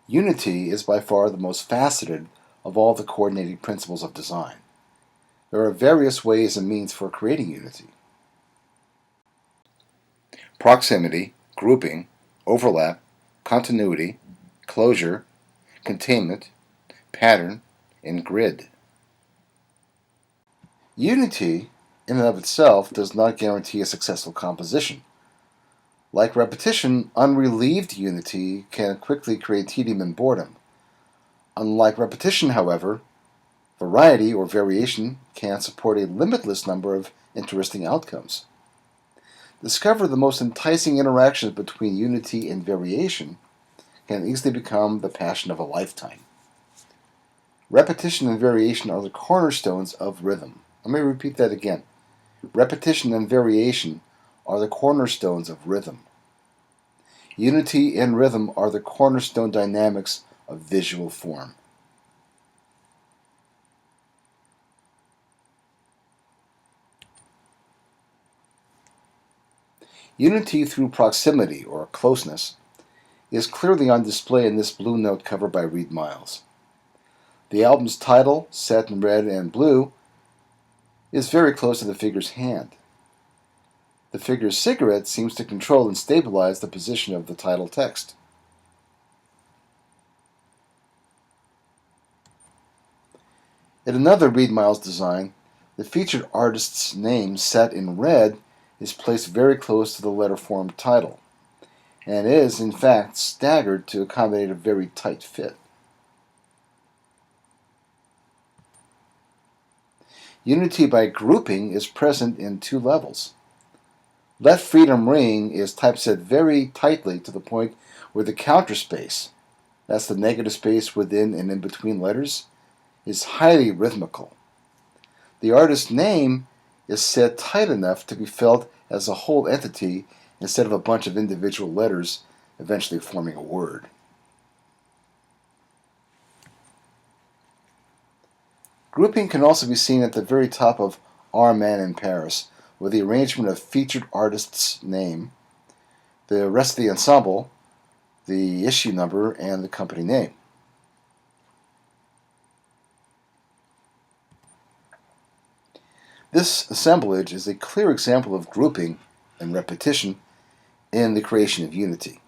Unity is by far the most faceted of all the coordinating principles of design. There are various ways and means for creating unity. Proximity, grouping, overlap, continuity, closure, containment, pattern, and grid. Unity, in and of itself, does not guarantee a successful composition. Like repetition, unrelieved unity can quickly create tedium and boredom. Unlike repetition, however, variety or variation can support a limitless number of interesting outcomes. Discover the most enticing interactions between unity and variation can easily become the passion of a lifetime. Repetition and variation are the cornerstones of rhythm. Let me repeat that again. Repetition and variation are the cornerstones of rhythm. Unity and rhythm are the cornerstone dynamics of visual form. Unity through proximity, or closeness, is clearly on display in this blue note cover by Reed Miles. The album's title, set in red and blue, is very close to the figure's hand. The figure's cigarette seems to control and stabilize the position of the title text. In another Reed Miles design, the featured artist's name, set in red, is placed very close to the letter-form title, and is, in fact, staggered to accommodate a very tight fit. Unity by grouping is present in two levels. Let Freedom Ring is typeset very tightly to the point where the counter space, that's the negative space within and in between letters, is highly rhythmical. The artist's name is set tight enough to be felt as a whole entity instead of a bunch of individual letters eventually forming a word. Grouping can also be seen at the very top of Our Man in Paris, with the arrangement of featured artist's name, the rest of the ensemble, the issue number, and the company name. This assemblage is a clear example of grouping and repetition in the creation of unity.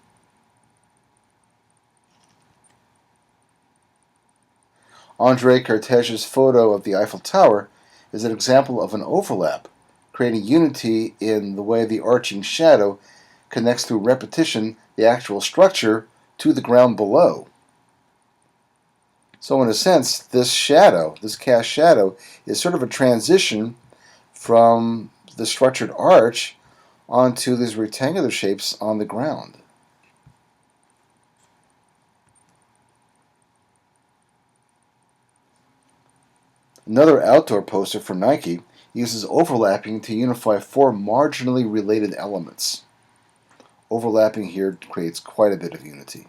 André Cartège's photo of the Eiffel Tower is an example of an overlap, creating unity in the way the arching shadow connects through repetition the actual structure to the ground below. So in a sense, this shadow, this cast shadow, is sort of a transition from the structured arch onto these rectangular shapes on the ground. Another outdoor poster for Nike uses overlapping to unify four marginally related elements. Overlapping here creates quite a bit of unity.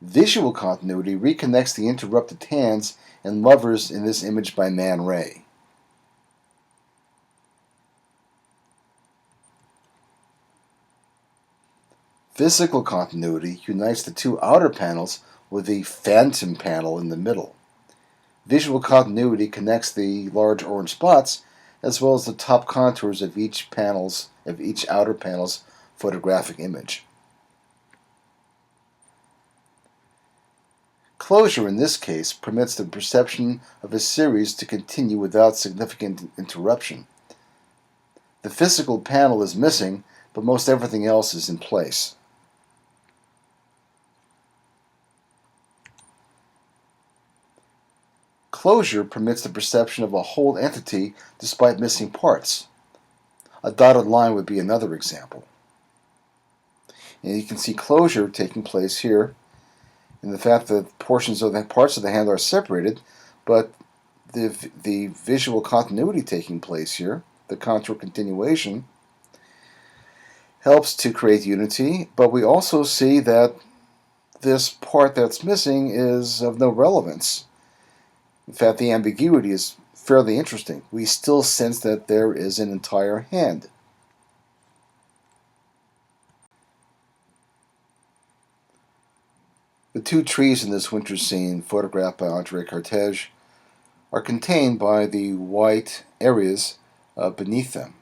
Visual continuity reconnects the interrupted hands and lovers in this image by Man Ray. Physical continuity unites the two outer panels with the phantom panel in the middle. Visual continuity connects the large orange spots as well as the top contours of each outer panel's photographic image. Closure in this case permits the perception of a series to continue without significant interruption. The physical panel is missing, but most everything else is in place. Closure permits the perception of a whole entity despite missing parts. A dotted line would be another example. And you can see closure taking place here in the fact that parts of the hand are separated, but the visual continuity taking place here, the contour continuation, helps to create unity, but we also see that this part that's missing is of no relevance. In fact, the ambiguity is fairly interesting. We still sense that there is an entire hand. The two trees in this winter scene, photographed by André Cartege, are contained by the white areas beneath them.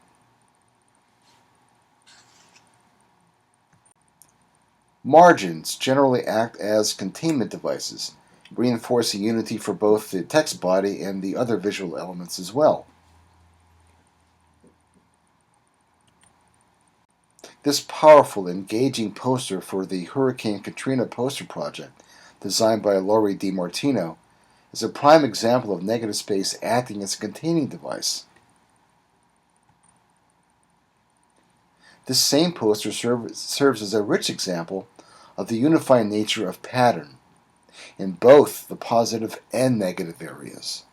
Margins generally act as containment devices, reinforcing unity for both the text body and the other visual elements as well. This powerful, engaging poster for the Hurricane Katrina poster project, designed by Laurie DiMartino, is a prime example of negative space acting as a containing device. This same poster serves as a rich example of the unifying nature of pattern in both the positive and negative areas.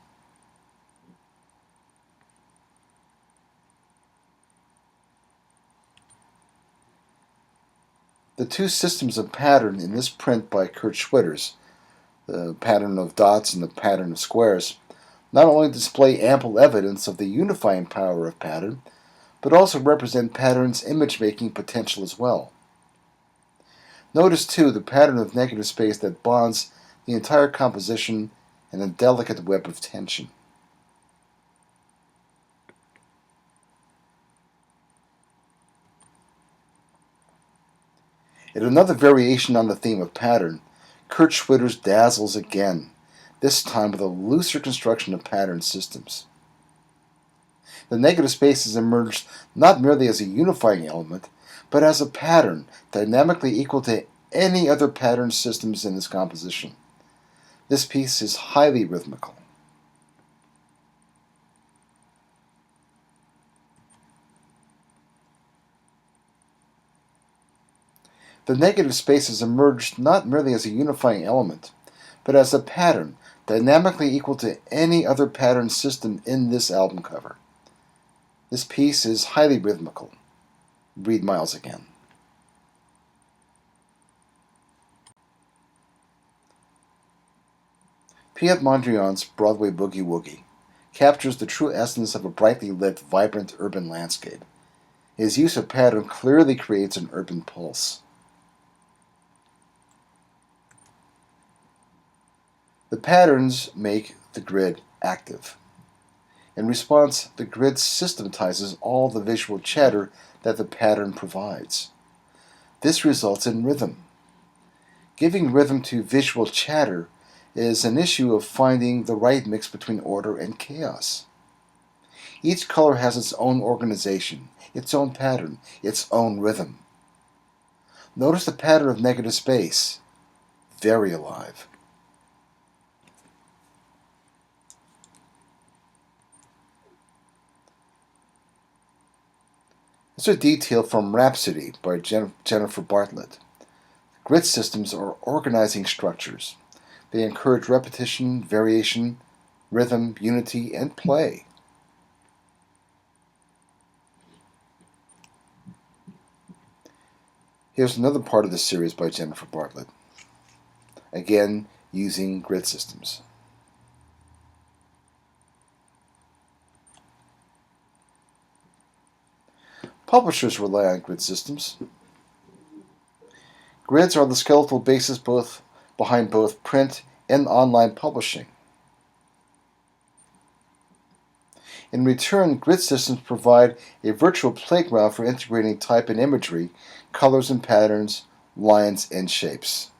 The two systems of pattern in this print by Kurt Schwitters, the pattern of dots and the pattern of squares, not only display ample evidence of the unifying power of pattern, but also represent pattern's image-making potential as well. Notice, too, the pattern of negative space that bonds the entire composition in a delicate web of tension. In another variation on the theme of pattern, Kurt Schwitters dazzles again, this time with a looser construction of pattern systems. The negative space has emerged not merely as a unifying element, but as a pattern dynamically equal to any other pattern systems in this composition. This piece is highly rhythmical. The negative space has emerged not merely as a unifying element, but as a pattern dynamically equal to any other pattern system in this album cover. This piece is highly rhythmical. Read Miles again. Piet Mondrian's Broadway Boogie Woogie captures the true essence of a brightly lit, vibrant urban landscape. His use of pattern clearly creates an urban pulse. The patterns make the grid active. In response, the grid systematizes all the visual chatter that the pattern provides. This results in rhythm. Giving rhythm to visual chatter is an issue of finding the right mix between order and chaos. Each color has its own organization, its own pattern, its own rhythm. Notice the pattern of negative space. Very alive. This is a detail from Rhapsody by Jennifer Bartlett. Grid systems are organizing structures. They encourage repetition, variation, rhythm, unity, and play. Here's another part of the series by Jennifer Bartlett, again using grid systems. Publishers rely on grid systems. Grids are the skeletal basis behind both print and online publishing. In return, grid systems provide a virtual playground for integrating type and imagery, colors and patterns, lines and shapes.